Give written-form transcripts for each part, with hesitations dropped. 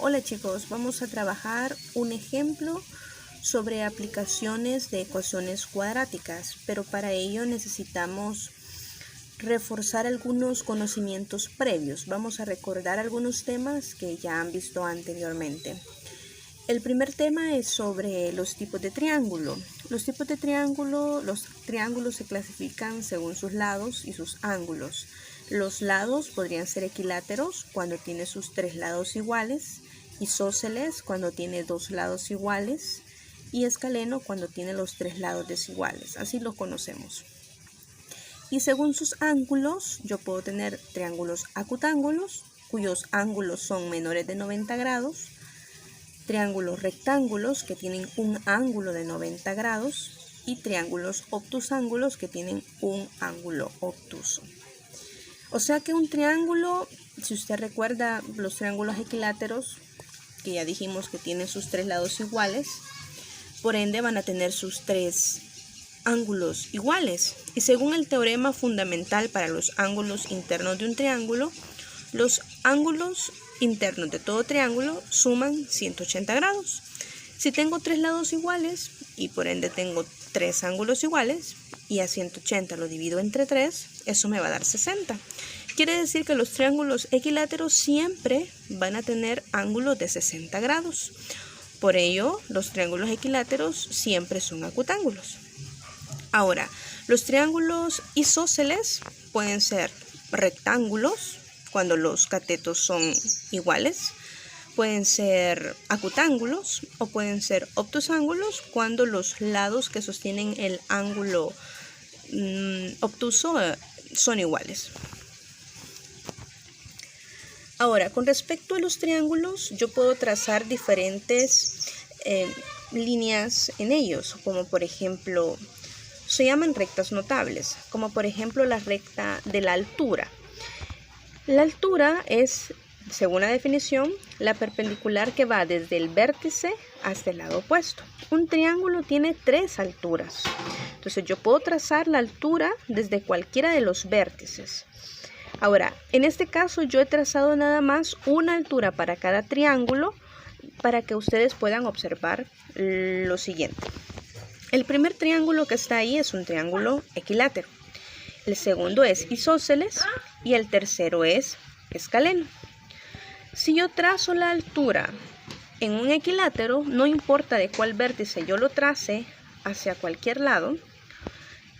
Hola chicos, vamos a trabajar un ejemplo sobre aplicaciones de ecuaciones cuadráticas, pero para ello necesitamos reforzar algunos conocimientos previos.Amos a recordar algunos temas que ya han visto anteriormente. El primer tema es sobre los tipos de triángulo. Los triángulos se clasifican según sus lados y sus ángulos. Los lados podrían ser equiláteros cuando tiene sus tres lados iguales, isósceles cuando tiene dos lados iguales y escaleno cuando tiene los tres lados desiguales. Así los conocemos. Y según sus ángulos, yo puedo tener triángulos acutángulos, cuyos ángulos son menores de 90 grados, triángulos rectángulos que tienen un ángulo de 90 grados y triángulos obtusángulos que tienen un ángulo obtuso. O sea que un triángulo, si usted recuerda los triángulos equiláteros, que ya dijimos que tienen sus tres lados iguales, por ende van a tener sus tres ángulos iguales. Y según el teorema fundamental para los ángulos internos de un triángulo, los ángulos internos de todo triángulo suman 180 grados. Si tengo tres lados iguales y por ende tengo tres ángulos iguales y a 180 lo divido entre 3, eso me va a dar 60. Quiere decir que los triángulos equiláteros siempre van a tener ángulos de 60 grados. Por ello, los triángulos equiláteros siempre son acutángulos. Ahora, los triángulos isósceles pueden ser rectángulos cuando los catetos son iguales, pueden ser acutángulos o pueden ser obtusángulos cuando los lados que sostienen el ángulo obtuso son iguales. Ahora, con respecto a los triángulos, yo puedo trazar diferentes líneas en ellos, como por ejemplo, se llaman rectas notables, como por ejemplo la recta de la altura. La altura es, según la definición, la perpendicular que va desde el vértice hasta el lado opuesto. Un triángulo tiene tres alturas, entonces yo puedo trazar la altura desde cualquiera de los vértices. Ahora, en este caso yo he trazado nada más una altura para cada triángulo para que ustedes puedan observar lo siguiente. El primer triángulo que está ahí es un triángulo equilátero. El segundo es isósceles y el tercero es escaleno. Si yo trazo la altura en un equilátero, no importa de cuál vértice yo lo trace hacia cualquier lado,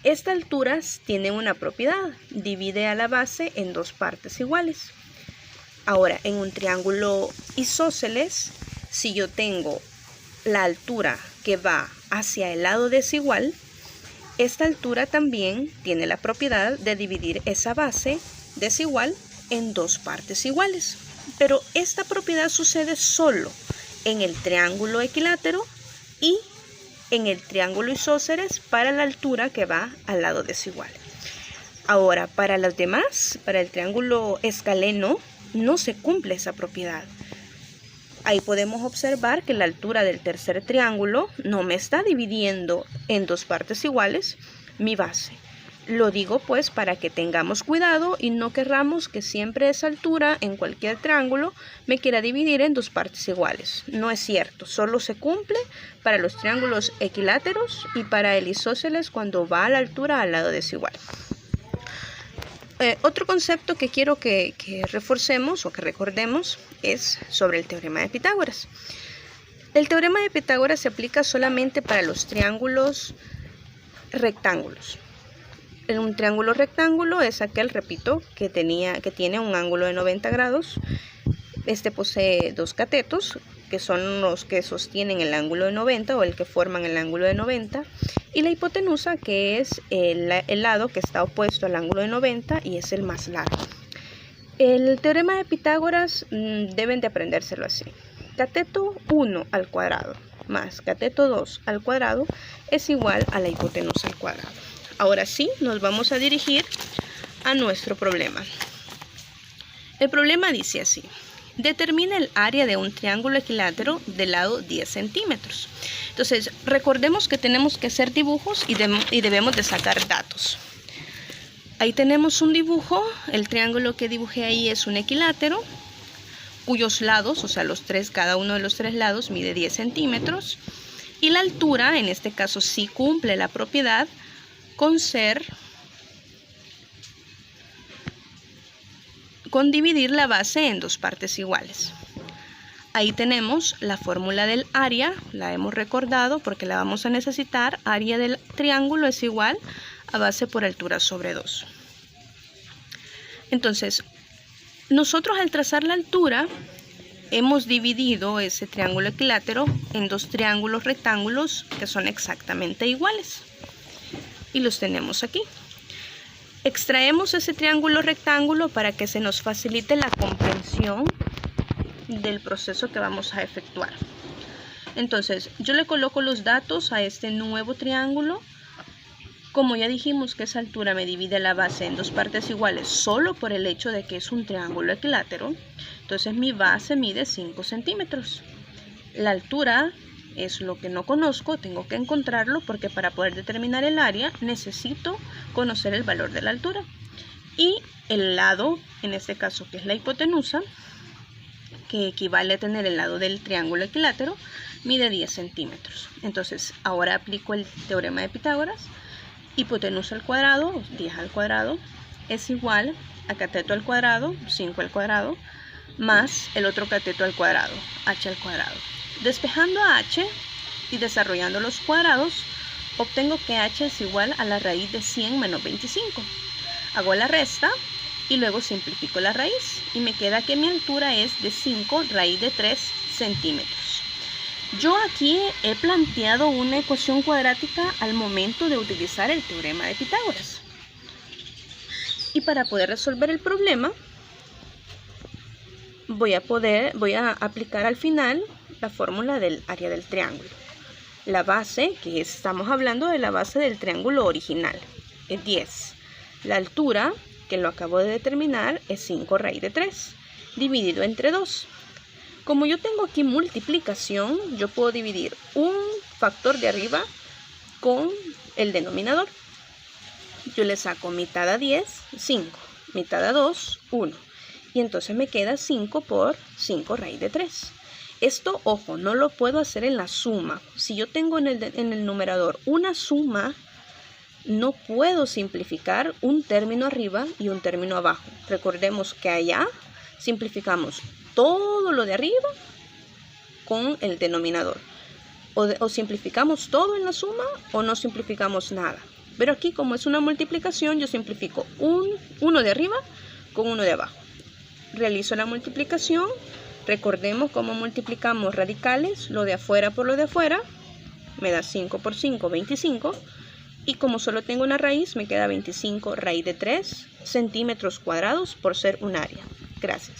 esta altura tiene una propiedad, divide a la base en dos partes iguales. Ahora, en un triángulo isósceles, si yo tengo la altura que va hacia el lado desigual, esta altura también tiene la propiedad de dividir esa base desigual en dos partes iguales. Pero esta propiedad sucede solo en el triángulo equilátero y en el triángulo isósceles para la altura que va al lado desigual. Ahora, para los demás, para el triángulo escaleno, no se cumple esa propiedad. Ahí podemos observar que la altura del tercer triángulo no me está dividiendo en dos partes iguales mi base. Lo digo pues para que tengamos cuidado y no querramos que siempre esa altura en cualquier triángulo me quiera dividir en dos partes iguales. No es cierto, solo se cumple para los triángulos equiláteros y para el isósceles cuando va a la altura al lado desigual. Otro concepto que quiero que reforcemos o que recordemos es sobre el teorema de Pitágoras. El teorema de Pitágoras se aplica solamente para los triángulos rectángulos. Un triángulo rectángulo es aquel, repito, que tiene un ángulo de 90 grados. Este posee dos catetos, que son los que sostienen el ángulo de 90 o el que forman el ángulo de 90. Y la hipotenusa, que es el lado que está opuesto al ángulo de 90 y es el más largo. El teorema de Pitágoras deben de aprendérselo así. Cateto 1 al cuadrado más cateto 2 al cuadrado es igual a la hipotenusa al cuadrado. Ahora sí, nos vamos a dirigir a nuestro problema. El problema dice así. Determina el área de un triángulo equilátero de lado 10 centímetros. Entonces, recordemos que tenemos que hacer dibujos y debemos de sacar datos. Ahí tenemos un dibujo. El triángulo que dibujé ahí es un equilátero. cuyos lados, o sea, cada uno de los 3 lados mide 10 centímetros. Y la altura, en este caso, sí cumple la propiedad con dividir la base en 2 partes iguales. Ahí tenemos la fórmula del área, la hemos recordado porque la vamos a necesitar. Área del triángulo es igual a base por altura sobre 2. Entonces, nosotros al trazar la altura, hemos dividido ese triángulo equilátero en 2 triángulos rectángulos que son exactamente iguales. Y los tenemos aquí. Extraemos ese triángulo rectángulo para que se nos facilite la comprensión del proceso que vamos a efectuar. Entonces, yo le coloco los datos a este nuevo triángulo. Como ya dijimos que esa altura me divide la base en 2 partes iguales solo por el hecho de que es un triángulo equilátero, entonces mi base mide 5 centímetros. La altura es lo que no conozco, tengo que encontrarlo porque para poder determinar el área necesito conocer el valor de la altura. Y el lado, en este caso que es la hipotenusa, que equivale a tener el lado del triángulo equilátero, mide 10 centímetros. Entonces ahora aplico el teorema de Pitágoras. Hipotenusa al cuadrado, 10 al cuadrado, es igual a cateto al cuadrado, 5 al cuadrado, más el otro cateto al cuadrado, h al cuadrado. Despejando a h y desarrollando los cuadrados, obtengo que h es igual a la raíz de 100 menos 25. Hago la resta y luego simplifico la raíz y me queda que mi altura es de 5 raíz de 3 centímetros. Yo aquí he planteado una ecuación cuadrática al momento de utilizar el teorema de Pitágoras. Y para poder resolver el problema, voy a aplicar al final la fórmula del área del triángulo. La base, que estamos hablando de la base del triángulo original, es 10. La altura, que lo acabo de determinar, es 5 raíz de 3, dividido entre 2. Como yo tengo aquí multiplicación, yo puedo dividir un factor de arriba con el denominador. Yo le saco mitad a 10, 5, mitad a 2, 1. Y entonces me queda 5 por 5 raíz de 3. Esto, ojo, no lo puedo hacer en la suma. Si yo tengo en el numerador una suma, no puedo simplificar un término arriba y un término abajo. Recordemos que allá simplificamos todo lo de arriba con el denominador. O simplificamos todo en la suma o no simplificamos nada. Pero aquí, como es una multiplicación, yo simplifico uno de arriba con uno de abajo. Realizo la multiplicación. Recordemos cómo multiplicamos radicales, lo de afuera por lo de afuera. Me da 5 por 5, 25. Y como solo tengo una raíz, me queda 25 raíz de 3 centímetros cuadrados por ser un área. Gracias.